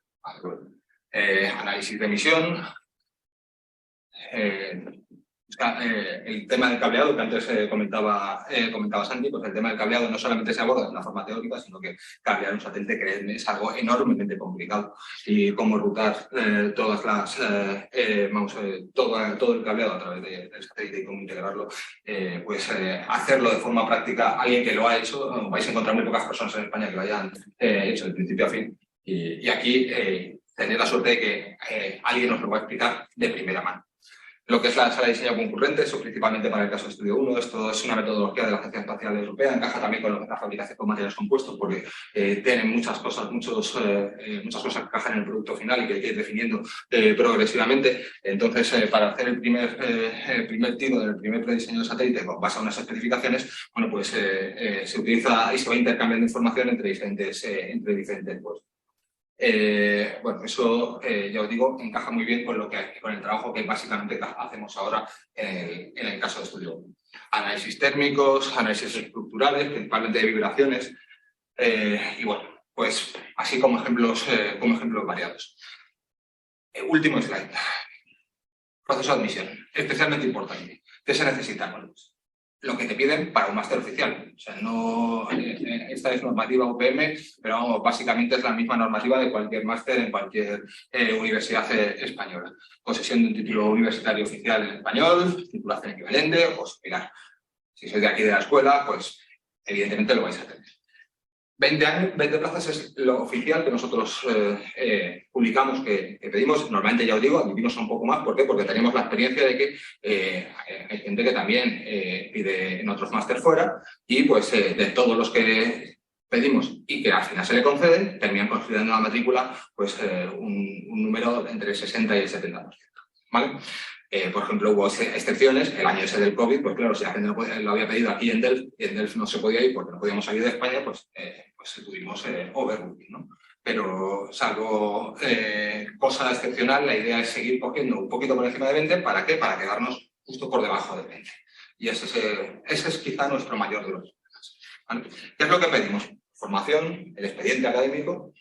Análisis de emisión. El tema del cableado, que antes comentaba Santi, pues el tema del cableado no solamente se aborda de una forma teórica, sino que cablear un satélite, créanme, es algo enormemente complicado. Y cómo rutar todas las, todo el cableado a través del satélite y cómo integrarlo, pues hacerlo de forma práctica, alguien que lo ha hecho, vais a encontrar muy pocas personas en España que lo hayan hecho de principio a fin. Y aquí tener la suerte de que alguien nos lo va a explicar de primera mano. Lo que es la sala de diseño concurrente, eso principalmente para el caso de Estudio 1, esto es una metodología de la Agencia Espacial Europea, encaja también con la fabricación con materiales compuestos porque tienen muchas cosas, muchas cosas que encajan en el producto final y que hay que ir definiendo progresivamente. Entonces, para hacer el primer tiro del primer prediseño del satélite con base a unas especificaciones, bueno, pues se utiliza y se va intercambiando información entre diferentes puestos. Bueno, eso ya os digo, encaja muy bien con el trabajo que básicamente hacemos ahora en el caso de Estudio 1. Análisis térmicos, análisis estructurales, principalmente de vibraciones, y bueno, pues así como ejemplos variados. Último slide. Proceso de admisión, especialmente importante. ¿Qué se necesita? Bueno, pues, lo que te piden para un máster oficial. O sea, no, esta es normativa UPM, pero vamos, básicamente es la misma normativa de cualquier máster en cualquier universidad española. Posesión de un título universitario oficial en español, titulación equivalente o similar. Si sois de aquí de la escuela, pues evidentemente lo vais a tener. 20 plazas es lo oficial que nosotros publicamos, que pedimos. Normalmente, ya os digo, admitimos un poco más. ¿Por qué? Porque tenemos la experiencia de que hay gente que también pide en otros máster fuera y pues de todos los que pedimos y que al final se le conceden, terminan considerando la matrícula pues un número entre el 60 y el 70%. ¿Vale? Por ejemplo, hubo excepciones, el año ese del COVID, pues claro, si la gente lo había pedido aquí en Delft y en Delft no se podía ir porque no podíamos salir de España, pues tuvimos overbooking, ¿no? Pero salvo cosa excepcional, la idea es seguir cogiendo un poquito por encima de 20, ¿para qué? Para quedarnos justo por debajo de 20. Y ese es quizá nuestro mayor de los problemas. ¿Vale? ¿Qué es lo que pedimos? Formación, el expediente académico.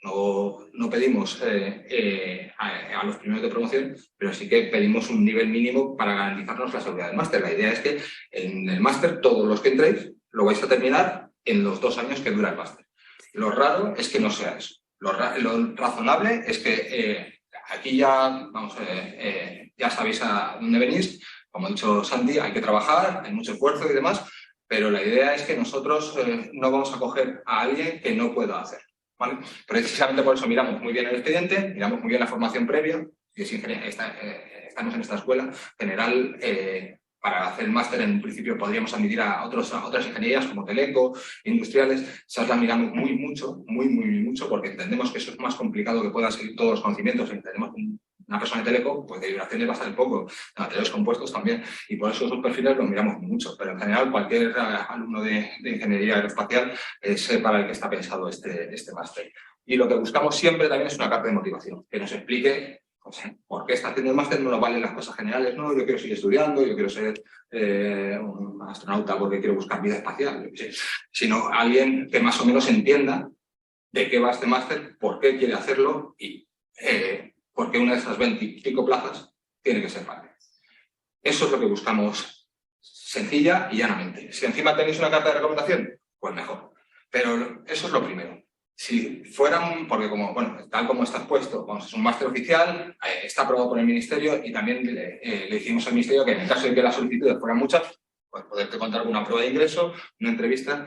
No pedimos a los primeros de promoción, pero sí que pedimos un nivel mínimo para garantizarnos la seguridad del máster. La idea es que en el máster todos los que entréis lo vais a terminar en los 2 años que dura el máster. Lo raro es que no sea eso. Lo razonable es que aquí ya, ya sabéis a dónde venís. Como ha dicho Santi, hay que trabajar, hay mucho esfuerzo y demás, pero la idea es que nosotros no vamos a coger a alguien que no pueda hacer. ¿Vale? Precisamente por eso miramos muy bien el expediente, miramos muy bien la formación previa, y es estamos en esta escuela general. Para hacer el máster, en un principio podríamos admitir a otras ingenierías como teleco, industriales. Esas las miramos muy mucho, porque entendemos que eso es más complicado que puedan seguir todos los conocimientos. Entendemos que una persona de teleco, pues de vibraciones va a saber poco, de materiales compuestos también, y por eso esos perfiles los miramos mucho. Pero en general, cualquier alumno de ingeniería aeroespacial es para el que está pensado este máster. Y lo que buscamos siempre también es una carta de motivación, que nos explique ¿por qué está haciendo el máster? No nos valen las cosas generales, no, yo quiero seguir estudiando, yo quiero ser un astronauta porque quiero buscar vida espacial, yo qué sé. Sino alguien que más o menos entienda de qué va este máster, por qué quiere hacerlo y por qué una de esas 20 y pico plazas tiene que ser parte. Eso es lo que buscamos, sencilla y llanamente. Si encima tenéis una carta de recomendación, pues mejor. Pero eso es lo primero. Si fueran, porque como, bueno, tal como está puesto, vamos, es un máster oficial, está aprobado por el Ministerio y también le dijimos al Ministerio que en el caso de que las solicitudes fueran muchas, pues poderte contar con una prueba de ingreso, una entrevista.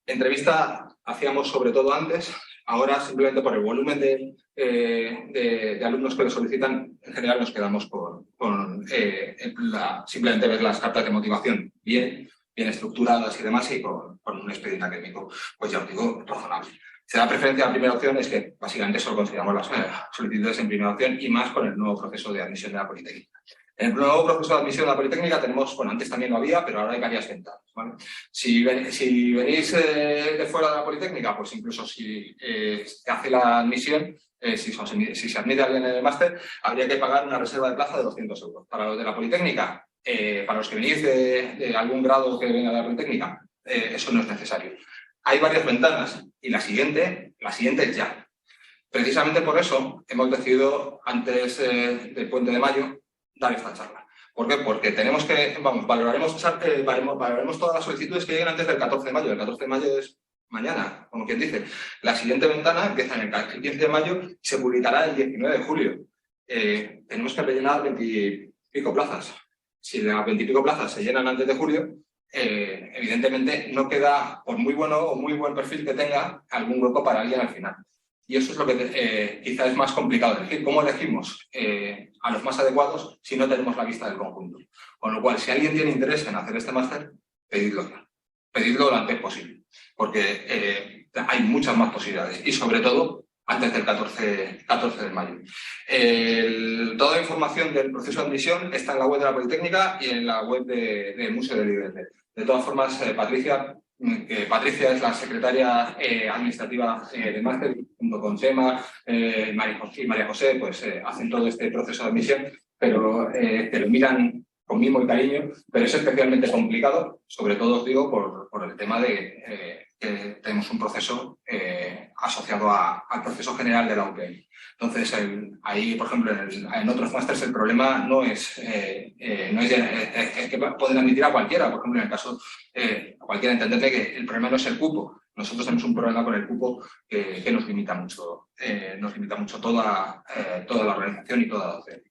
Entrevista hacíamos sobre todo antes, ahora simplemente por el volumen de alumnos que lo solicitan, en general nos quedamos con simplemente ver las cartas de motivación bien estructuradas y demás y con un expediente académico, pues ya os digo, razonable. Se da preferencia a la primera opción, es que básicamente solo consideramos las solicitudes en primera opción y más con el nuevo proceso de admisión de la Politécnica. En el nuevo proceso de admisión de la Politécnica tenemos, bueno, antes también lo había, pero ahora hay varias ventanas, ¿vale? Si venís de fuera de la Politécnica, pues incluso si se hace la admisión, si se admite a alguien en el máster, habría que pagar una reserva de plaza de 200 euros. Para los de la Politécnica, para los que venís de algún grado que venga de la Politécnica, eso no es necesario. Hay varias ventanas y la siguiente es ya. Precisamente por eso hemos decidido, antes del Puente de Mayo, dar esta charla. ¿Por qué? Porque tenemos que, valoraremos todas las solicitudes que lleguen antes del 14 de mayo. El 14 de mayo es mañana, como quien dice. La siguiente ventana empieza en el 15 de mayo y se publicará el 19 de julio. Tenemos que rellenar 20 y pico plazas. Si las 20 y pico plazas se llenan antes de julio, evidentemente no queda, por muy bueno o muy buen perfil que tenga, algún hueco para alguien al final. Y eso es lo que quizá es más complicado de elegir. ¿Cómo elegimos a los más adecuados si no tenemos la vista del conjunto? Con lo cual, si alguien tiene interés en hacer este máster, pedidlo ya. Pedidlo lo antes posible, porque hay muchas más posibilidades y sobre todo antes del 14 de mayo. Toda la información del proceso de admisión está en la web de la Politécnica y en la web del Museo del IBC. De todas formas, Patricia es la secretaria administrativa del máster, junto con Chema y María José, pues hacen todo este proceso de admisión, pero que lo miran con mimo y cariño, pero es especialmente complicado, sobre todo os digo por el tema de que tenemos un proceso asociado al proceso general de la UPM. Entonces, ahí, por ejemplo, en otros másters el problema no es que pueden admitir a cualquiera. Por ejemplo, en el caso, a cualquiera entenderle que el problema no es el cupo. Nosotros tenemos un problema con el cupo que nos limita mucho toda la organización y toda la docencia.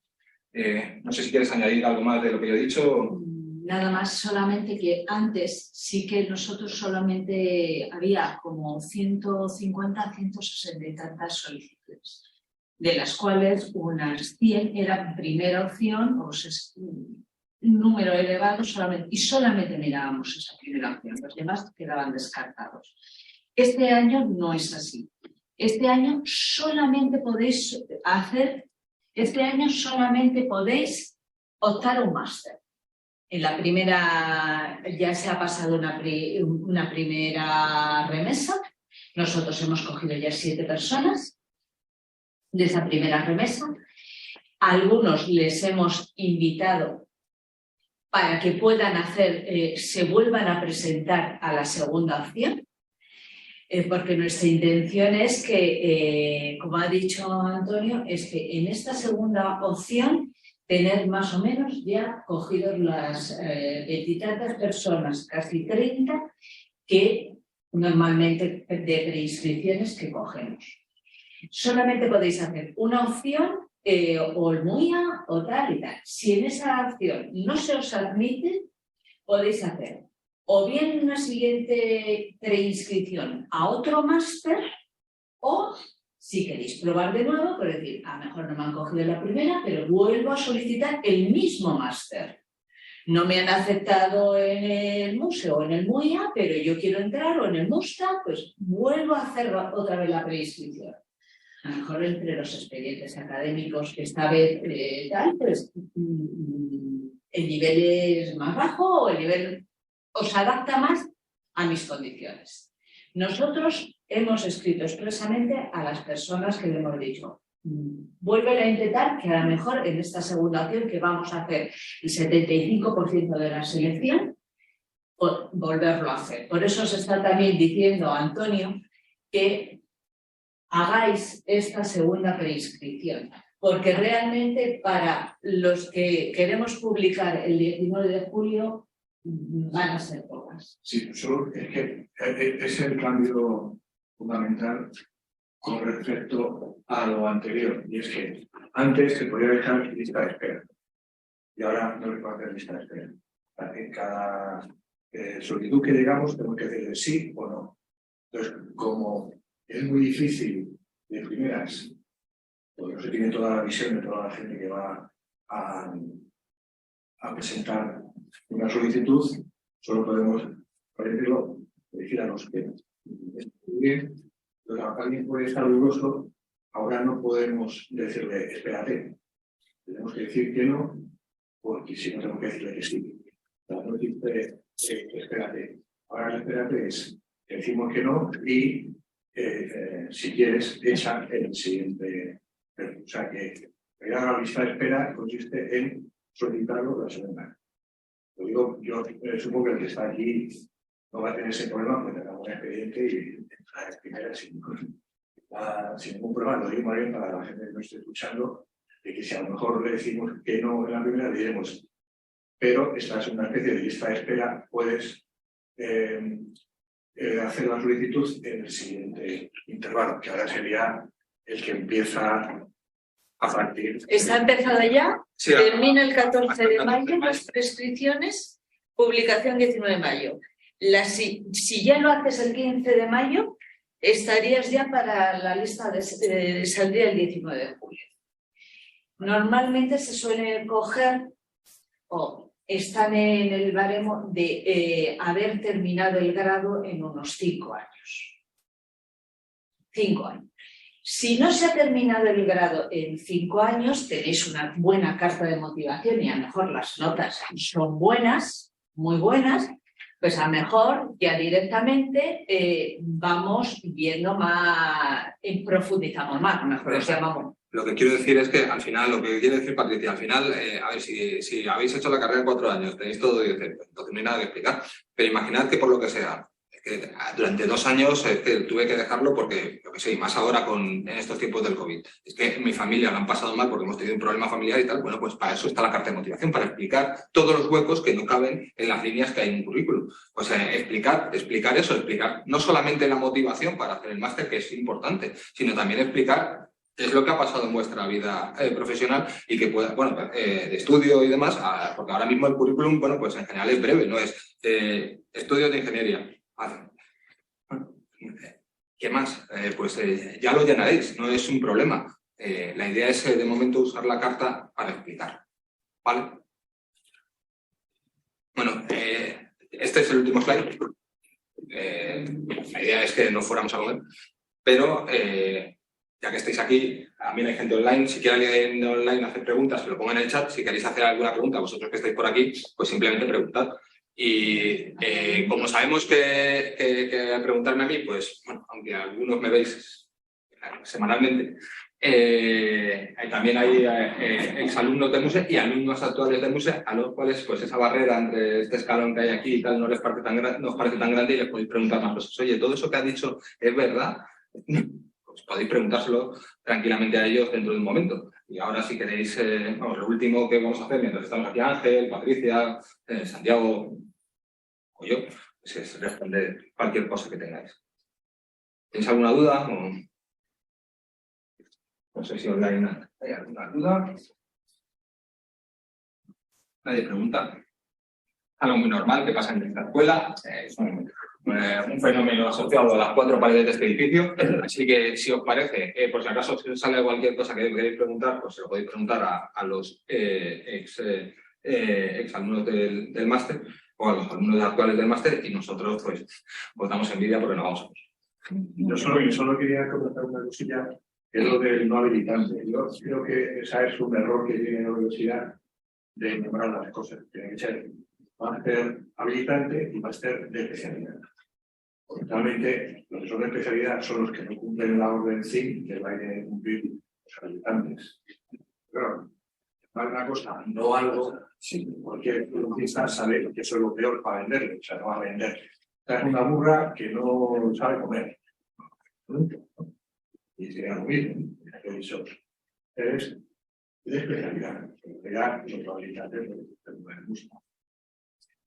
No sé si quieres añadir algo más de lo que yo he dicho. Nada más, solamente que antes sí que nosotros solamente había como 150, 160 y tantas solicitudes, de las cuales unas 100 eran primera opción, o sea, un número elevado solamente mirábamos esa primera opción, los demás quedaban descartados. Este año no es así. Este año solamente podéis optar a un máster. En la primera ya se ha pasado una primera remesa. Nosotros hemos cogido ya 7 personas de esa primera remesa. A algunos les hemos invitado para que puedan se vuelvan a presentar a la segunda opción, porque nuestra intención es que, como ha dicho Antonio, es que en esta segunda opción tener más o menos ya cogidos las 20 y tantas personas, casi 30, que normalmente de preinscripciones que cogemos. Solamente podéis hacer una opción o el MUIA o tal y tal. Si en esa opción no se os admite, podéis hacer o bien una siguiente preinscripción a otro máster o, si queréis probar de nuevo, por decir, a lo mejor no me han cogido la primera, pero vuelvo a solicitar el mismo máster. No me han aceptado en el museo o en el MUIA, pero yo quiero entrar, o en el MUSTA, pues vuelvo a hacer otra vez la preinscripción. A lo mejor entre los expedientes académicos que esta vez tal, pues el nivel es más bajo o el nivel os adapta más a mis condiciones. Nosotros hemos escrito expresamente a las personas que le hemos dicho, vuelven a intentar que a lo mejor en esta segunda opción que vamos a hacer el 75% de la selección, volverlo a hacer. Por eso se está también diciendo, Antonio, que hagáis esta segunda preinscripción, porque realmente para los que queremos publicar el 19 de julio van a ser pocas. Sí, solo es que es el cambio fundamental con respecto a lo anterior, y es que antes se podía dejar lista de espera y ahora no se puede hacer lista de espera. En cada solicitud que llegamos tenemos que decirle sí o no. Entonces, como es muy difícil de primeras, porque no se tiene toda la visión de toda la gente que va a presentar una solicitud, solo podemos, por ejemplo, decir a los que bien, alguien puede estar dudoso, ahora no podemos decirle espérate, tenemos que decir que no, porque si no tenemos que decirle que sí. No dice espérate, ahora el espérate es decimos que no y si quieres echa el siguiente. O sea que llegar a la lista de espera consiste en solicitarlo la segunda. Lo digo, yo supongo que el que está aquí no va a tener ese problema porque tengamos un expediente y entra en primera sin ningún problema. Lo digo más bien para la gente que no esté escuchando, de que si a lo mejor le decimos que no en la primera, le diremos, pero esta es una especie de lista de espera, puedes hacer la solicitud en el siguiente intervalo, que ahora sería el que empieza a partir. ¿Está empezado ya? Sí, termina el 14 de mayo las prescripciones, publicación 19 de mayo. Si ya lo haces el 15 de mayo, estarías ya para la lista de saldría el 19 de julio. Normalmente se suele coger o están en el baremo de haber terminado el grado en unos 5 años. 5 años. Si no se ha terminado el grado en 5 años, tenéis una buena carta de motivación y a lo mejor las notas son buenas, muy buenas, pues a lo mejor ya directamente vamos viendo más, profundizamos más, a lo mejor los llamamos. Lo que quiero decir es que al final, lo que quiere decir Patricia, al final, a ver, si habéis hecho la carrera en 4 años, tenéis todo 10, entonces no hay nada que explicar, pero imaginad que por lo que sea, que durante 2 años tuve que dejarlo porque, yo qué sé, más ahora en estos tiempos del COVID. Es que en mi familia lo han pasado mal porque hemos tenido un problema familiar y tal. Bueno, pues para eso está la carta de motivación, para explicar todos los huecos que no caben en las líneas que hay en un currículum. Pues explicar eso, explicar no solamente la motivación para hacer el máster, que es importante, sino también explicar qué es lo que ha pasado en vuestra vida profesional y que pueda, bueno, de estudio y demás, porque ahora mismo el currículum, bueno, pues en general es breve, no es estudios de ingeniería. Vale. ¿Qué más? Ya lo llenaréis, no es un problema. La idea es de momento usar la carta para explicar. ¿Vale? Bueno, este es el último slide. La idea es que no fuéramos a comer, pero ya que estáis aquí, también hay gente online. Si quiere alguien online hacer preguntas, que lo pongan en el chat. Si queréis hacer alguna pregunta, vosotros que estáis por aquí, pues simplemente preguntad. Y como sabemos que preguntarme a mí, pues, bueno, aunque algunos me veis semanalmente, también hay exalumnos de MUSE y alumnos actuales de MUSE, a los cuales pues esa barrera entre este escalón que hay aquí y tal no les parece nos parece tan grande y les podéis preguntar más cosas. Oye, ¿todo eso que ha dicho es verdad? Pues podéis preguntárselo tranquilamente a ellos dentro de un momento. Y ahora si queréis, vamos, lo último que vamos a hacer mientras estamos aquí, Ángel, Patricia, Santiago o yo, pues es responder cualquier cosa que tengáis. ¿Tenéis alguna duda? O... No sé si online hay alguna duda. Nadie pregunta. Algo muy normal que pasa en esta escuela. Es un fenómeno asociado a las 4 paredes de este edificio. Así que, si os parece, por si acaso si os sale cualquier cosa que queréis preguntar, pues se lo podéis preguntar a los exalumnos del máster o a los alumnos actuales del máster y nosotros pues votamos envidia porque no vamos a ver. Yo solo quería comentar una cosilla, que es lo del no habilitante. Yo creo que ese es un error que tiene la universidad de nombrar las cosas. Tiene que ser máster habilitante y máster de especialidad. Realmente, los que son de especialidad son los que no cumplen la orden CIN, que es la de cumplir los habitantes. Claro, vale una cosa, no algo, si cualquier publicista sabe que eso es lo peor para venderle, o sea, no va a vender. Es una burra que no sabe comer. Y sería lo mismo, es de especialidad. Especialidad, los fabricantes de música.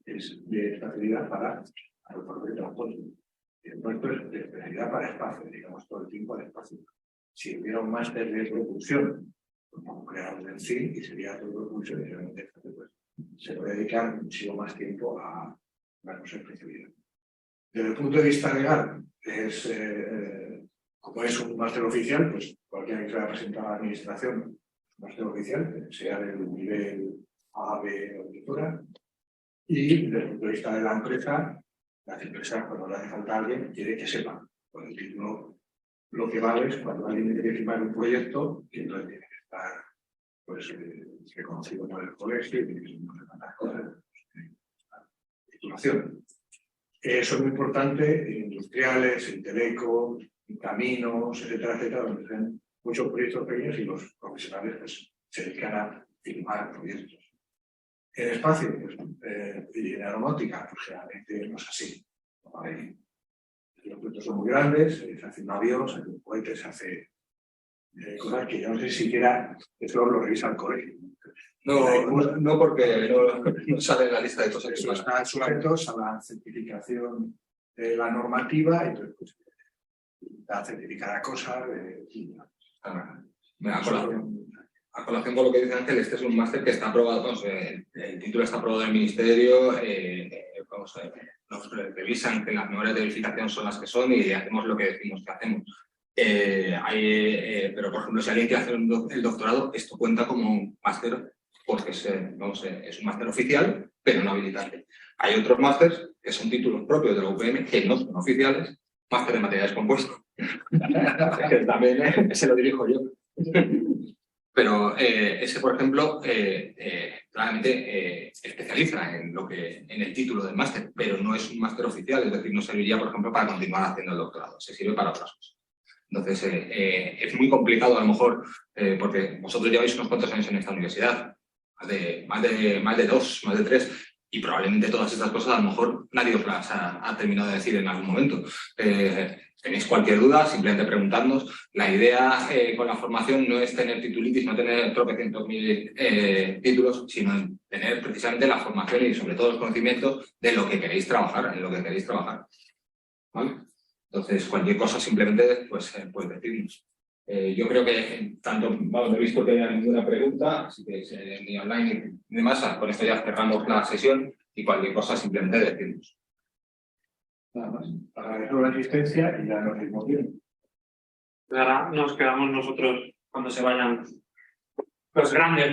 Es de especialidad para los de transporte. Y el nuestro es de especialidad para espacio, digamos, todo el tiempo de espacio. Si hubiera un máster de propulsión, como creamos en sí, y sería todo propulsión, y realmente pues, se puede dedicar muchísimo más tiempo a la cosa especialidad. Desde el punto de vista legal, es, como es un máster oficial, pues cualquiera que se haya presentado a la administración, un máster oficial, sea del nivel A, B o de fuera, y desde el punto de vista de la empresa, las empresas, cuando le hace falta a alguien, quiere que sepan. Con el título, lo que vale es cuando alguien tiene que firmar un proyecto, que entonces tiene que estar pues, reconocido por el colegio, y tiene que ser tantas cosas, titulación. Eso es muy importante en industriales, en teleco, en caminos, etcétera, etcétera, donde tienen muchos proyectos pequeños y los profesionales pues, se dedican a firmar proyectos. En espacio, pues, y en aeronáutica, pues generalmente no es así. ¿Vale? Los proyectos son muy grandes, se hace un avión, se hace un cohete, se hace cosas que yo no sé si siquiera eso lo revisa el colegio. No porque no sale en la lista de cosas que Eso están sujetos a la certificación de la normativa, entonces pues, da certificada cosas. A colación con lo que dice Ángel, este es un máster que está aprobado, el título está aprobado en el Ministerio, nos revisan que las memorias de verificación son las que son y hacemos lo que decimos que hacemos. Pero, por ejemplo, si alguien quiere hacer el doctorado, esto cuenta como un máster, porque es un máster oficial, pero no habilitante. Hay otros másters que son títulos propios de la UPM, que no son oficiales, máster de materiales compuestos. Que también se lo dirijo yo. Pero ese, por ejemplo, claramente especializa en el título del máster, pero no es un máster oficial, es decir, no serviría, por ejemplo, para continuar haciendo el doctorado, se sirve para otras cosas. Entonces, es muy complicado, a lo mejor, porque vosotros lleváis unos cuantos años en esta universidad, más de 2, más de 3, y probablemente todas estas cosas, a lo mejor, nadie os las ha terminado de decir en algún momento. Tenéis cualquier duda, simplemente preguntadnos. La idea con la formación no es tener titulitis, no tener tropecientos mil títulos, sino tener precisamente la formación y sobre todo los conocimientos de lo que queréis trabajar, en lo que queréis trabajar. ¿Vale? Entonces, cualquier cosa simplemente pues decirnos. Yo creo que tanto, no he visto que haya ninguna pregunta, así que ni online ni demás, con esto ya cerramos la sesión y cualquier cosa simplemente decirnos. Nada más. Agradezco la asistencia y ya nos vemos bien. Ahora nos quedamos nosotros cuando se vayan los grandes.